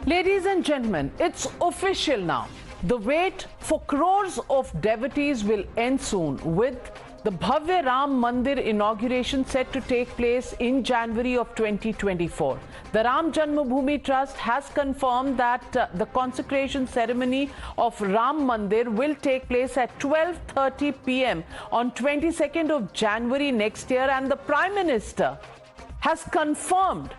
Ladies and gentlemen, it's official now. The wait for crores of devotees will end soon, with the Bhavya Ram Mandir inauguration set to take place in January of 2024. The Ram Janambhoomi Trust has confirmed that the consecration ceremony of Ram Mandir will take place at 12:30 p.m. on 22nd of January next year, and the Prime Minister has confirmed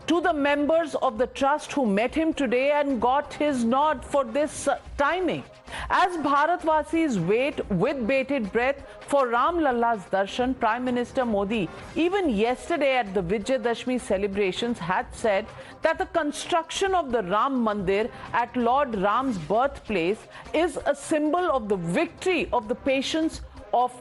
to the members of the trust who met him today and got his nod for this timing. As Bharatvasis wait with bated breath for Ram Lalla's darshan, Prime Minister Modi, even yesterday at the Vijayadashmi celebrations, had said that the construction of the Ram Mandir at Lord Ram's birthplace is a symbol of the victory of the patience of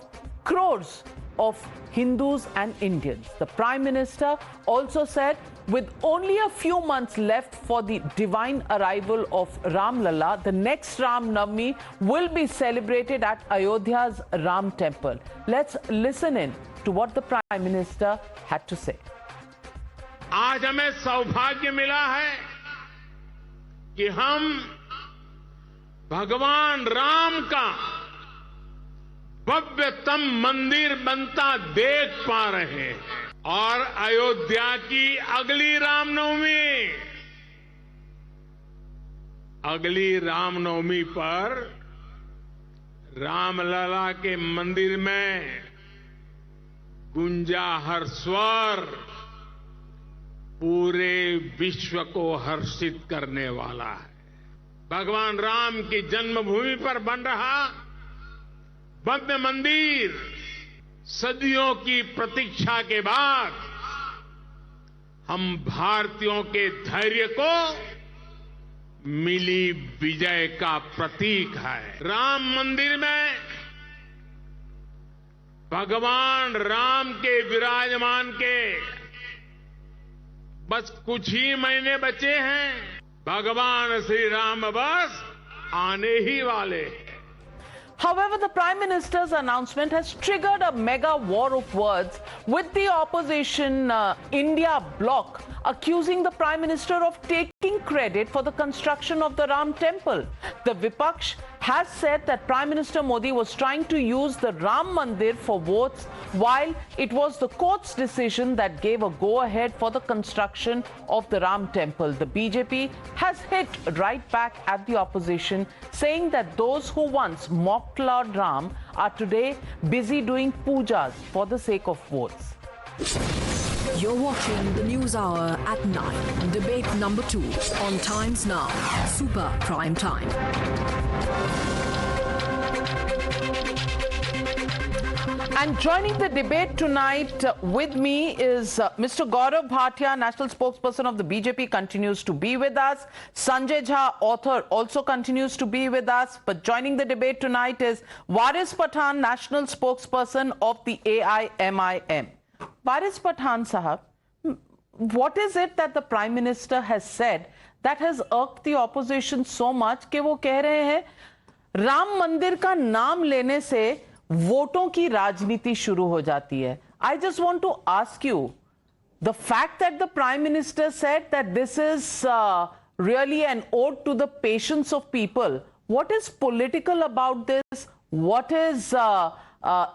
crores of Hindus and Indians. The Prime Minister also said, with only a few months left for the divine arrival of Ram Lalla, the next Ram Navami will be celebrated at Ayodhya's Ram Temple. Let's listen in to what the Prime Minister had to say. आज हमें सौभाग्य मिला है कि हम भगवान राम का भव्यतम मंदिर बनता देख पा रहे हैं और अयोध्या की अगली रामनवमी पर रामलला के मंदिर में गुंजा हर स्वर पूरे विश्व को हर्षित करने वाला है। भगवान राम की जन्मभूमि पर बन रहा भव्य मंदिर सदियों की प्रतीक्षा के बाद हम भारतीयों के धैर्य को मिली विजय का प्रतीक है। राम मंदिर में भगवान राम के विराजमान के बस कुछ ही महीने बचे हैं। भगवान श्री राम बस आने ही वाले हैं। However, the Prime Minister's announcement has triggered a mega war of words, with the opposition India Bloc accusing the Prime Minister of taking credit for the construction of the Ram Temple. The Vipaksh has said that Prime Minister Modi was trying to use the Ram Mandir for votes, while it was the court's decision that gave a go-ahead for the construction of the Ram Temple. The BJP has hit right back at the opposition, saying that those who once mocked Lord Ram are today busy doing pujas for the sake of votes. You're watching the News Hour at 9. Debate number 2 on Times Now. Super Prime Time. And joining the debate tonight with me is Mr. Gaurav Bhatia, National Spokesperson of the BJP, continues to be with us. Sanjay Jha, author, also continues to be with us. But joining the debate tonight is Waris Pathan, National Spokesperson of the AIMIM. Waris Pathan Sahab, what is it that the Prime Minister has said that has irked the opposition so much कि वो कह रहे हैं राम मंदिर का नाम लेने से वोटों की राजनीति शुरू हो जाती है? I just want to ask you, the fact that the Prime Minister said that this is really an ode to the patience of people, what is political about this? What is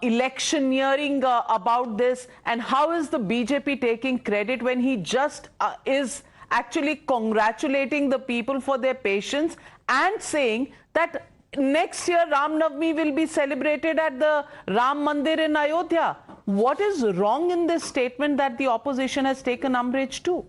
electioneering about this, and how is the BJP taking credit when he just is actually congratulating the people for their patience and saying that next year Ram Navami will be celebrated at the Ram Mandir in Ayodhya? What is wrong in this statement that the opposition has taken umbrage to?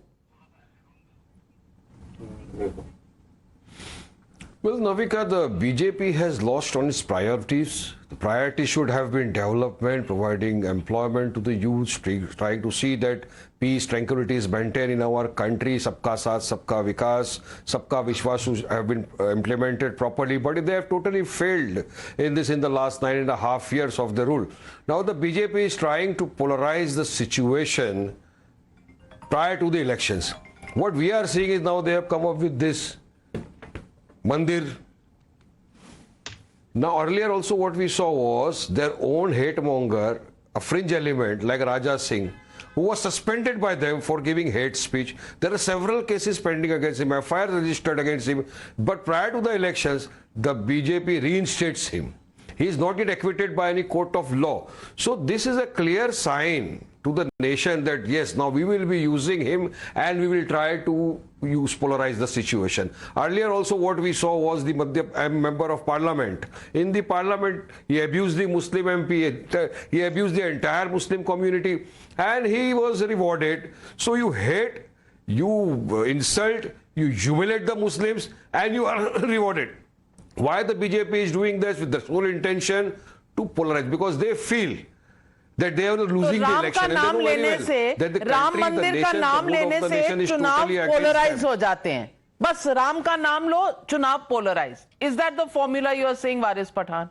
Well, Navika, the BJP has lost on its priorities. The priority should have been development, providing employment to the youth, trying to see that peace, tranquility is maintained in our country. Sabka Saath, Sabka Vikas, Sabka Vishwas have been implemented properly, but they have totally failed in the last 9.5 years of the rule. Now the BJP is trying to polarize the situation prior to the elections. What we are seeing is now they have come up with this Mandir. Now earlier also what we saw was their own hate monger, a fringe element like Raja Singh, who was suspended by them for giving hate speech. There are several cases pending against him, FIR registered against him. But prior to the elections, the BJP reinstates him. He is not yet acquitted by any court of law. So this is a clear sign to the nation that yes, now we will be using him and we will try to polarize the situation. Earlier also what we saw was the member of parliament. In the parliament, he abused the Muslim MP, he abused the entire Muslim community and he was rewarded. So you hate, you insult, you humiliate the Muslims and you are rewarded. Why the BJP is doing this with the sole intention to polarize? Because they feel that they are losing the election and they know very well that the country, Ram मंदिर का नाम लेने से चुनाव polarise हो जाते हैं. बस राम का नाम लो, चुनाव polarise. Is that the formula you are saying, Waris Pathan?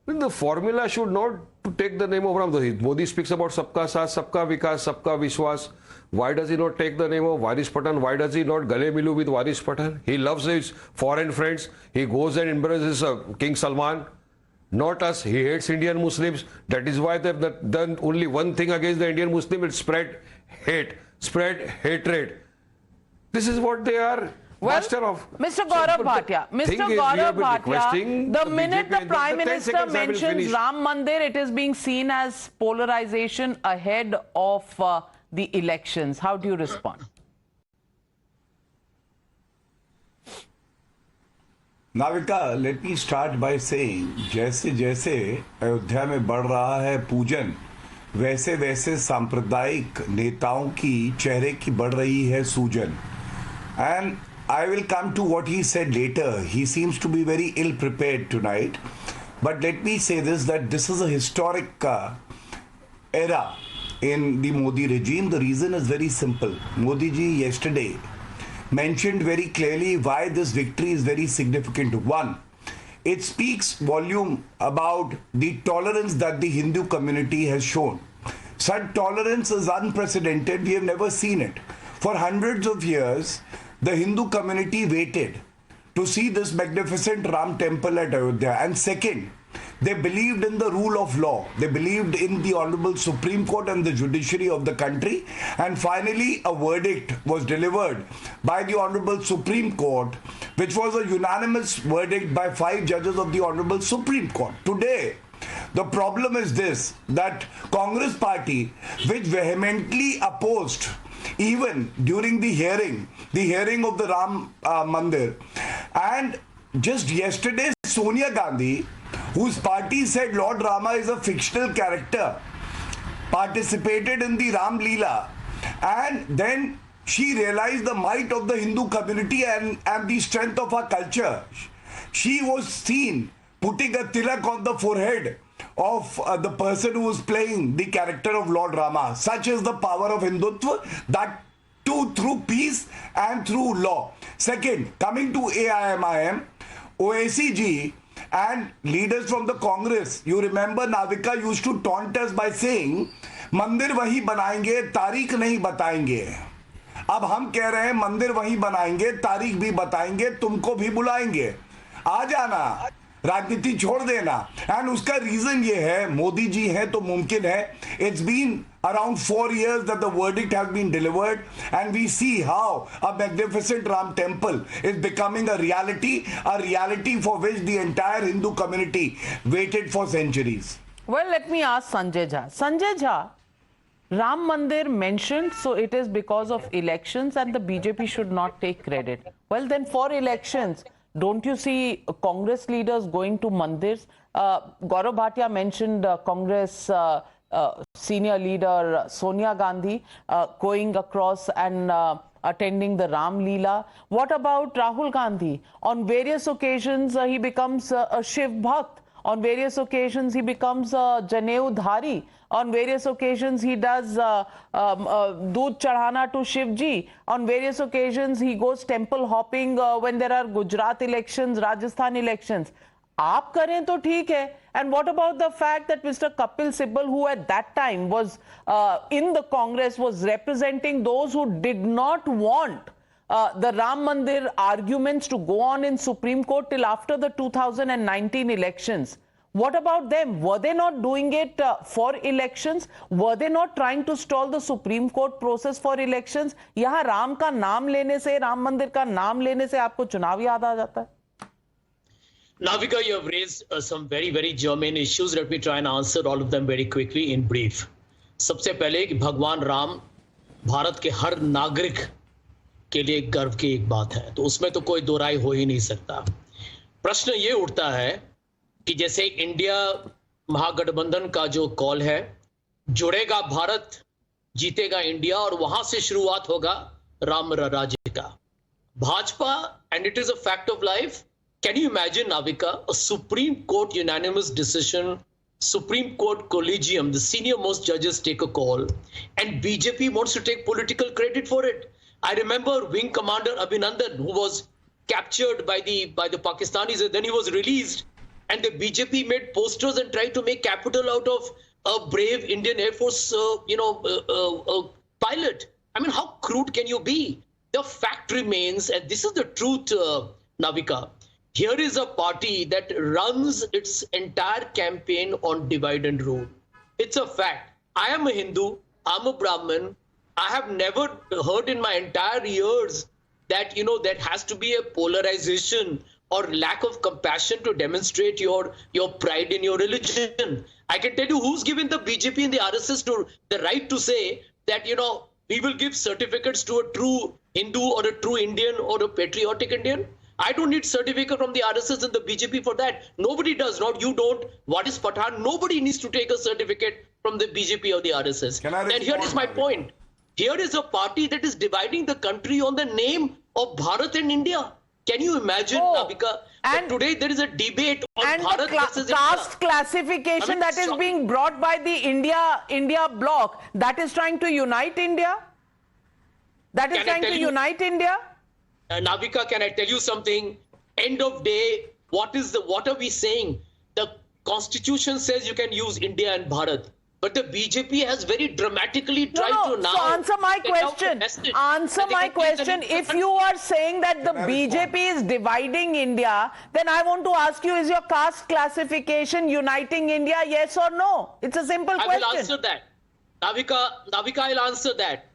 The formula should not to take the name of Ram. Modi speaks about Sabka Saath, Sabka Vikas, Sabka Vishwas. Why does he not take the name of Waris Pathan? Why does he not gale milu with Waris Pathan? He loves his foreign friends. He goes and embraces King Salman. Not us. He hates Indian Muslims. That is why they've done only one thing against the Indian Muslim. It's spread hate, spread hatred. This is what they are. Well, master of. Mr. Gaurav Bhatia, the minute the Prime Minister mentions Ram Mandir, it is being seen as polarization ahead of the elections. How do you respond? Navika, let me start by saying, जैसे जैसे अयोध्या में बढ़ रहा है पूजन, वैसे वैसे सांप्रदायिक नेताओं की चेहरे की बढ़ रही है सूजन. And I will come to what he said later. He seems to be very ill prepared tonight. But let me say this, that this is a historic era in the Modi regime. The reason is very simple. Modi ji yesterday mentioned very clearly why this victory is very significant. One, it speaks volume about the tolerance that the Hindu community has shown. Such tolerance is unprecedented. We have never seen it. For hundreds of years, the Hindu community waited to see this magnificent Ram temple at Ayodhya. And second, they believed in the rule of law. They believed in the Honorable Supreme Court and the judiciary of the country. And finally, a verdict was delivered by the Honorable Supreme Court, which was a unanimous verdict by 5 judges of the Honorable Supreme Court. Today, the problem is this, that Congress party, which vehemently opposed even during the hearing of the Ram Mandir, and just yesterday Sonia Gandhi, whose party said Lord Rama is a fictional character, participated in the Ram Leela, and then she realized the might of the Hindu community and the strength of our culture. She was seen putting a tilak on the forehead of the person who was playing the character of Lord Rama. Such is the power of Hindutva, that too through peace and through law. Second, coming to AIMIM, OACG and leaders from the Congress, you remember Navika used to taunt us by saying, मंदिर वही बनाएंगे, तारीख नहीं बताएंगे. अब हम कह रहे हैं मंदिर वही बनाएंगे, तारीख भी बताएंगे, तुमको भी बुलाएंगे. आ जाना, राजनीति छोड़ देना. एंड उसका रीजन ये है, मोदी जी हैं तो मुमकिन है. It's been around 4 years that the verdict has been delivered, and we see how a magnificent Ram temple is becoming a reality for which the entire Hindu community waited for centuries. Well, let me ask Sanjay Jha. Sanjay Jha, Ram Mandir mentioned, so it is because of elections and the BJP should not take credit. Well, then for elections, don't you see Congress leaders going to mandirs? Gaurav Bhatia mentioned Congress senior leader Sonia Gandhi going across and attending the Ram Leela. What about Rahul Gandhi? On various occasions, he becomes a Shiv Bhakt. On various occasions, he becomes a Janeu Dhari. On various occasions, he does Doodh Chadhana to Shivji. On various occasions, he goes temple hopping when there are Gujarat elections, Rajasthan elections. आप करें तो ठीक है. And what about the fact that Mr. Kapil Sibal, who at that time was in the Congress, was representing those who did not want the Ram Mandir arguments to go on in Supreme Court till after the 2019 elections. What about them? Were they not doing it for elections? Were they not trying to stall the Supreme Court process for elections? यहाँ राम का नाम लेने से, राम मंदिर का नाम लेने से आपको चुनाव याद आ जाता है? Navika, you have raised some very, very germane issues. Let me try and answer all of them very quickly in brief. सबसे पहले कि भगवान राम भारत के हर नागरिक के लिए गर्व की एक बात है, तो उसमें तो कोई दो राय हो ही नहीं सकता। प्रश्न ये उठता है कि जैसे इंडिया महागठबंधन का जो कॉल है, जुड़ेगा भारत, जीतेगा इंडिया, और वहां से शुरुआत होगा राम राज्य का। Bhajpa, and it is a fact of life, can you imagine, Navika, a Supreme Court unanimous decision, Supreme Court collegium, the senior most judges take a call, and BJP wants to take political credit for it. I remember Wing Commander Abhinandan, who was captured by the Pakistanis, and then he was released, and the BJP made posters and tried to make capital out of a brave Indian Air Force, pilot. I mean, how crude can you be? The fact remains, and this is the truth, Navika. Here is a party that runs its entire campaign on divide and rule. It's a fact. I am a Hindu. I'm a Brahmin. I have never heard in my entire years that, that has to be a polarization or lack of compassion to demonstrate your pride in your religion. I can tell you who's given the BJP and the RSS the right to say that, we will give certificates to a true Hindu or a true Indian or a patriotic Indian. I don't need certificate from the RSS and the BJP for that. Nobody does. Not you don't. Waris Pathan. Nobody needs to take a certificate from the BJP or the RSS. And here is my point. Here is a party that is dividing the country on the name of Bharat and India. Can you imagine, Navika? And today there is a debate on Bharat versus India. Caste classification that is being brought by the India Bloc, that is trying to unite India. That is trying to unite India. Navika, can I tell you something? End of day, what are we saying? The constitution says you can use India and Bharat, but the BJP has very dramatically tried to now. So answer my question. Answer my question. If you are saying that the BJP is dividing India, then I want to ask you: is your caste classification uniting India? Yes or no? It's a simple question. I will answer that. Navika, I'll answer that.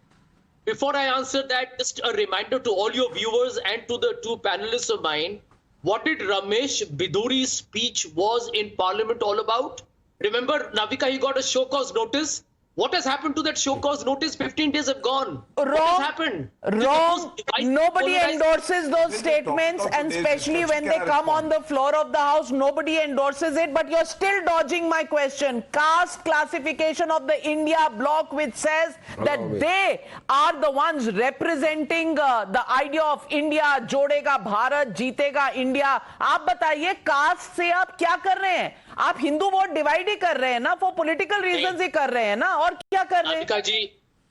Before I answer that, just a reminder to all your viewers and to the two panelists of mine, what did Ramesh Biduri's speech was in Parliament all about? Remember, Navika, he got a show cause notice. What has happened to that show cause notice? 15 days have gone. Wrong. What has happened? Wrong. Nobody endorses those statements, and especially when they come on the floor of the House, nobody endorses it. But you're still dodging my question. Caste classification of the India Bloc, which says that they are the ones representing the idea of India, जोड़ेगा भारत, जीतेगा India. आप बताइए, cast से आप क्या कर रहे हैं? आप हिंदू वोट डिवाइड ही कर रहे हैं ना, फॉर पॉलिटिकल रीजंस ही कर रहे हैं ना, और क्या कर रहे हैं?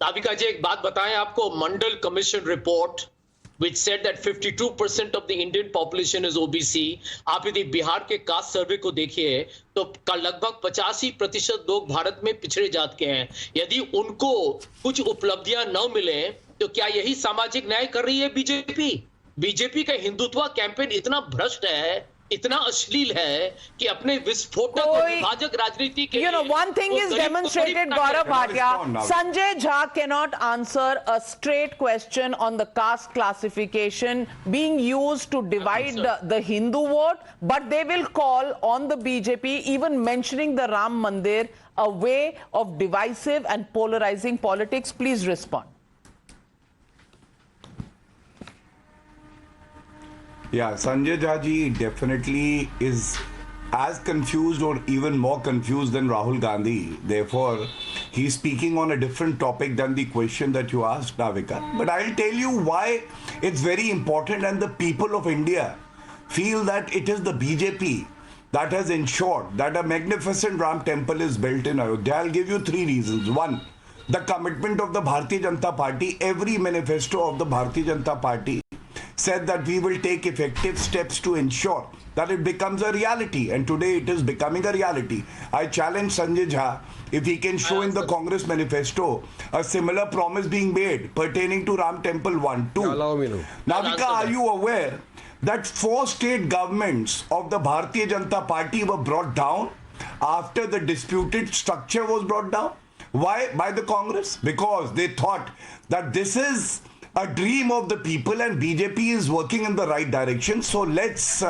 नाविका जी एक बात बताएं आपको, Mandal commission report which said that 52% of the Indian population is OBC. आप यदि बिहार के कास्ट सर्वे को देखिए तो लगभग 85% लोग भारत में पिछड़े जात के हैं। यदि उनको कुछ उपलब्धियां न मिले तो क्या यही सामाजिक न्याय कर रही है बीजेपी? बीजेपी का हिंदुत्व कैंपेन इतना भ्रष्ट है, इतना अश्लील है कि अपने विस्फोटक और विभाजक राजनीति के one thing is demonstrated, Gaurav Bhatia. Sanjay Jha cannot answer a straight question on the caste classification being used to divide the Hindu vote, but they will call on the BJP, even mentioning the Ram Mandir, a way of divisive and polarizing politics. Please respond. Yeah, Sanjay Jha definitely is as confused or even more confused than Rahul Gandhi. Therefore, he's speaking on a different topic than the question that you asked, Navika. But I'll tell you why it's very important, and the people of India feel that it is the BJP that has ensured that a magnificent Ram temple is built in Ayodhya. I'll give you three reasons. One, the commitment of the Bharatiya Janata Party. Every manifesto of the Bharatiya Janata Party said that we will take effective steps to ensure that it becomes a reality, and today it is becoming a reality. I challenge Sanjay Jha if he can show in the Congress manifesto a similar promise being made pertaining to Ram Temple 1, 2. Navika, are you aware that 4 state governments of the Bharatiya Janata Party were brought down after the disputed structure was brought down. Why? By the Congress. Because they thought that this is a dream of the people and BJP is working in the right direction. So let's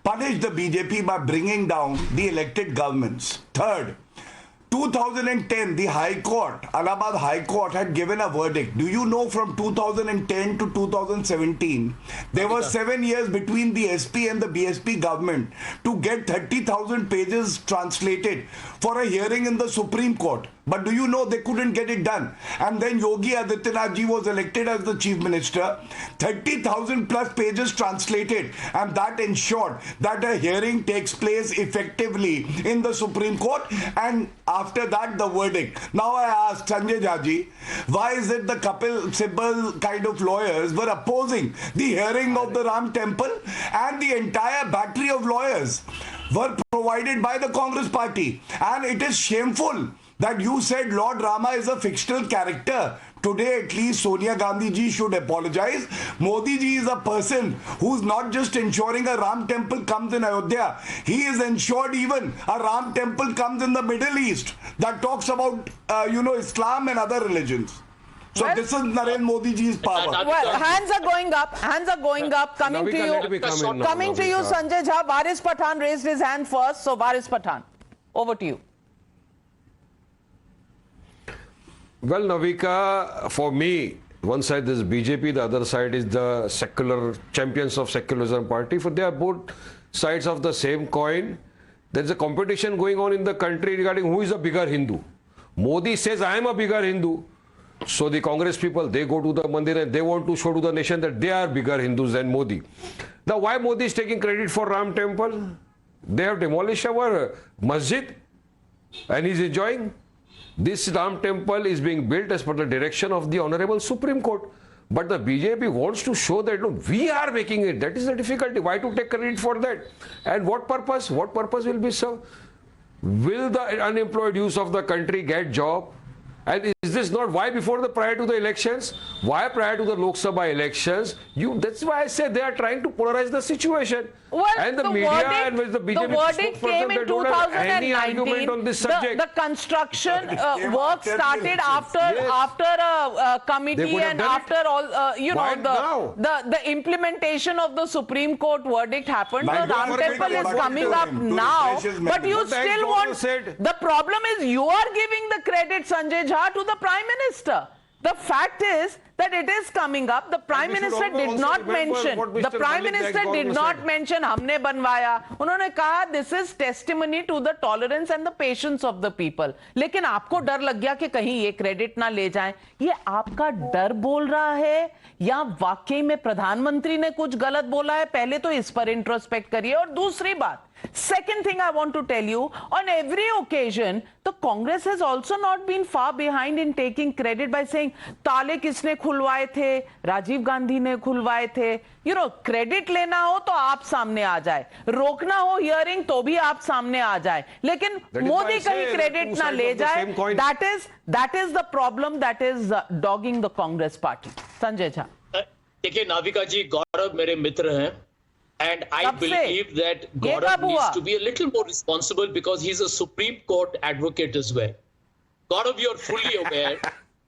punish the BJP by bringing down the elected governments. Third, 2010, the High Court, Allahabad High Court had given a verdict. Do you know from 2010 to 2017, there were 7 years between the SP and the BSP government to get 30,000 pages translated for a hearing in the Supreme Court. But do you know they couldn't get it done? And then Yogi Adityanath ji was elected as the Chief Minister. 30,000 plus pages translated, and that ensured that a hearing takes place effectively in the Supreme Court. And after that, the verdict. Now I ask Sanjay Jha, why is it the Kapil Sibal kind of lawyers were opposing the hearing of the Ram Temple, and the entire battery of lawyers were provided by the Congress party? And it is shameful that you said Lord Rama is a fictional character. Today, at least, Sonia Gandhi ji should apologize. Modi ji is a person who's not just ensuring a Ram temple comes in Ayodhya. He is ensured even a Ram temple comes in the Middle East that talks about, Islam and other religions. So well, this is Narendra Modi ji's power. Well, hands are going up. Hands are going up. Coming to you, Sanjay Jha. Waris Pathan raised his hand first. So, Waris Pathan, over to you. Well, Navika, for me, one side is BJP, the other side is the secular champions of secularism party. For they are both sides of the same coin. There is a competition going on in the country regarding who is a bigger Hindu. Modi says, I am a bigger Hindu. So the Congress people, they go to the Mandir and they want to show to the nation that they are bigger Hindus than Modi. Now, why Modi is taking credit for Ram Temple? They have demolished our masjid and he is enjoying. This Ram Temple is being built as per the direction of the Honorable Supreme Court. But the BJP wants to show that no, we are making it. That is the difficulty. Why to take credit for that? And what purpose? What purpose will be served? Will the unemployed youth of the country get job? And is this not why prior to the elections? Why prior to the Lok Sabha elections? That's why I say they are trying to polarize the situation. Well, and the media and with the BJP verdict came in 2019. On this subject. The construction work started after a committee and after all, the implementation of the Supreme Court verdict happened. The Ram Temple is coming up now, but you still want. The problem is you are giving the credit, Sanjay Jha, to the Prime Minister. The fact is that it is coming up. The Prime Minister did not mention. The Prime Minister did not mention हमने बनवाया. उन्होंने कहा this is testimony to the tolerance and the patience of the people. लेकिन आपको डर लग गया कि कहीं ये क्रेडिट ना ले जाएं. ये आपका डर बोल रहा है या वाकई में प्रधानमंत्री ने कुछ गलत बोला है? पहले तो इस पर इंट्रोस्पेक्ट करिए. और दूसरी बात, second thing I want to tell you, on every occasion, the Congress has also not been far behind in taking credit by saying, ताले किसने खुलवाए थे? राजीव गांधी ने खुलवाए थे. क्रेडिट लेना हो तो आप सामने आ जाए, रोकना हो हियरिंग तो भी आप सामने आ जाए, लेकिन मोदी कहीं क्रेडिट ना ले जाए. That is the problem that is dogging the Congress party. Sanjay Jha. देखिए नाविका जी, गौरव मेरे मित्र हैं. And I believe that Gaurav needs to be a little more responsible because he's a Supreme Court advocate as well. Gaurav, you're fully aware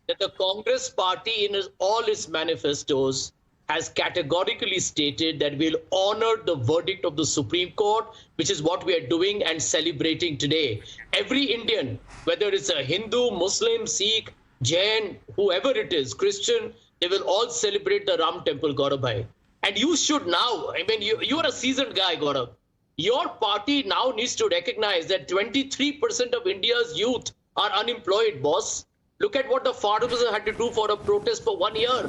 that the Congress party in all its manifestos has categorically stated that we'll honor the verdict of the Supreme Court, which is what we are doing and celebrating today. Every Indian, whether it's a Hindu, Muslim, Sikh, Jain, whoever it is, Christian, they will all celebrate the Ram Temple, Gaurav bhai. And you should now, you are a seasoned guy, Gaurav. Your party now needs to recognize that 23% of India's youth are unemployed, boss. Look at what the farmers had to do for a protest for 1 year.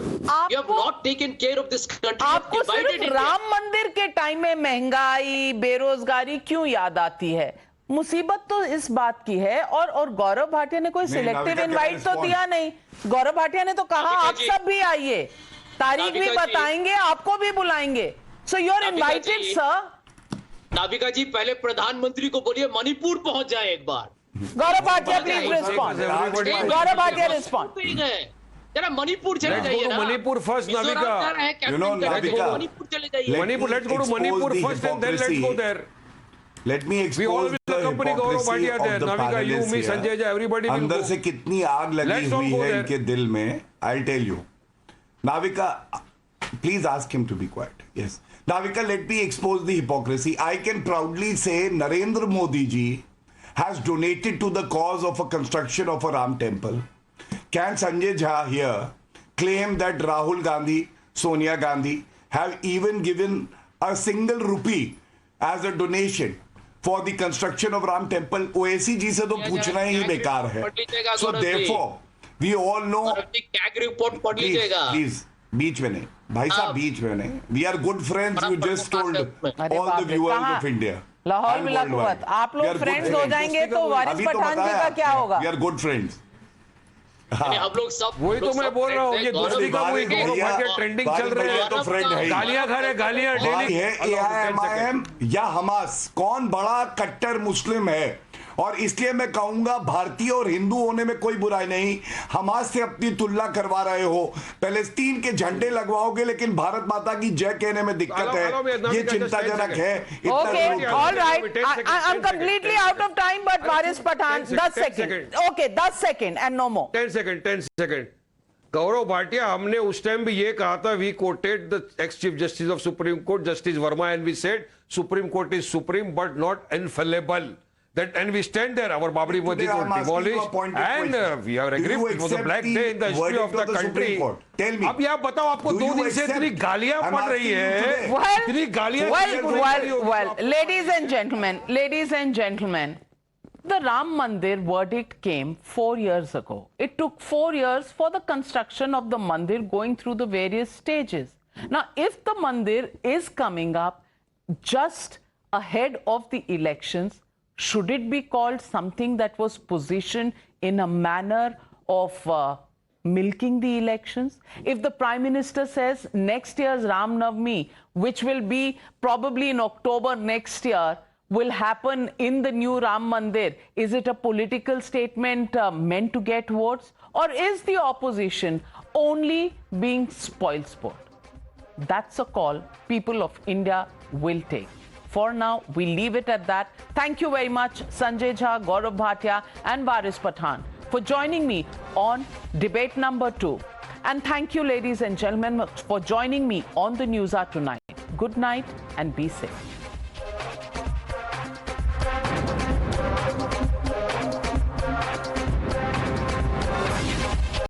You have not taken care of this country. आपको सिर्फ राम मंदिर के time में महंगाई, बेरोजगारी क्यों याद आती है? मुसीबत तो इस बात की है. और गौरव भाटिया ने कोई सिलेक्टिव इनवाइट तो दिया नहीं. गौरव भाटिया ने तो कहा आप सब भी आइए, तारीख भी बताएंगे, आपको भी बुलाएंगे. So you're invited, sir. Navika जी, पहले प्रधानमंत्री को बोलिए मणिपुर पहुंच जाए एक बार. Gaurav Bhatia, please respond. Gaurav Bhatia, respond. जरा मणिपुर चले जाइए ना. मणिपुर फर्स्ट, नाविका. मणिपुर चले जाइए. Manipur, let's go to Manipur first and then let's go there. Let me We all expose will the accompany Gaurav hypocrisy Bhatia there. of the Navika, you, panelists me, here. Sanjay Jha, everybody will अंदर go. से कितनी आग लगी Let's all हुई go है there. इनके दिल में. I'll tell you. Navika, please ask him to be quiet. Yes. Navika, let me expose the hypocrisy. I can proudly say Narendra Modi ji has donated to the cause of a construction of a Ram temple. Can Sanjay Jha here claim that Rahul Gandhi, Sonia Gandhi have even given a single rupee as a donation for the construction of Ram temple? ओएसी जी से तो पूछना ही बेकार है. So therefore, we all know. Please, बीच में नहीं, भाई साहब बीच में नहीं. We are good friends. You just told all the viewers of India. Lahaul में लखवत आप लोग फ्रेंड्स हो जाएंगे तो वारिस पठान जी का क्या होगा? We are good friends. हम लोग सब वही तो मैं बोल रहा हूँ, ये दोस्ती का वही गौरव भाटिया ट्रेंडिंग चल रहे हैं. तो फ्रेंड है, गालियां खा रहे, गालियां डेली है. AIMIM या हमास कौन बड़ा कट्टर मुस्लिम है? और इसलिए मैं कहूंगा भारतीय और हिंदू होने में कोई बुराई नहीं. हमास से अपनी तुलना करवा रहे हो, पैलेस्टीन के झंडे लगवाओगे लेकिन भारत माता की जय कहने में दिक्कत है. ये चिंताजनक है. Okay, all right. I'm completely out of time, but Waris Pathan, 10 seconds. Okay, 10 seconds and no more. 10 seconds. Gaurav Bhatia, हमने उस टाइम भी ये कहा था, we quoted the ex-chief justice of Supreme Court, Justice Verma, and we said Supreme Court is supreme but not infallible. That, and we stand there. Our Babri Masjid was demolished, and we have agreed. It was a black day in the history of the country. Tell me. अब आप बताओ, आपको 2 दिन से इतनी गालियां पड़ रही है. इतनी गालियां. Well, ladies and gentlemen, the Ram Mandir verdict came 4 years ago. It took 4 years for the construction of the Mandir going through the various stages. Now, if the Mandir is coming up just ahead of the elections, should it be called something that was positioned in a manner of milking the elections? If the Prime Minister says next year's Ram Navami, which will be probably in October next year, will happen in the new Ram Mandir, is it a political statement meant to get votes? Or is the opposition only being spoil sport? That's a call people of India will take. For now, we leave it at that. Thank you very much, Sanjay Jha, Gaurav Bhatia, and Waris Pathan, for joining me on debate number 2. And thank you, ladies and gentlemen, for joining me on the Newshour tonight. Good night and be safe.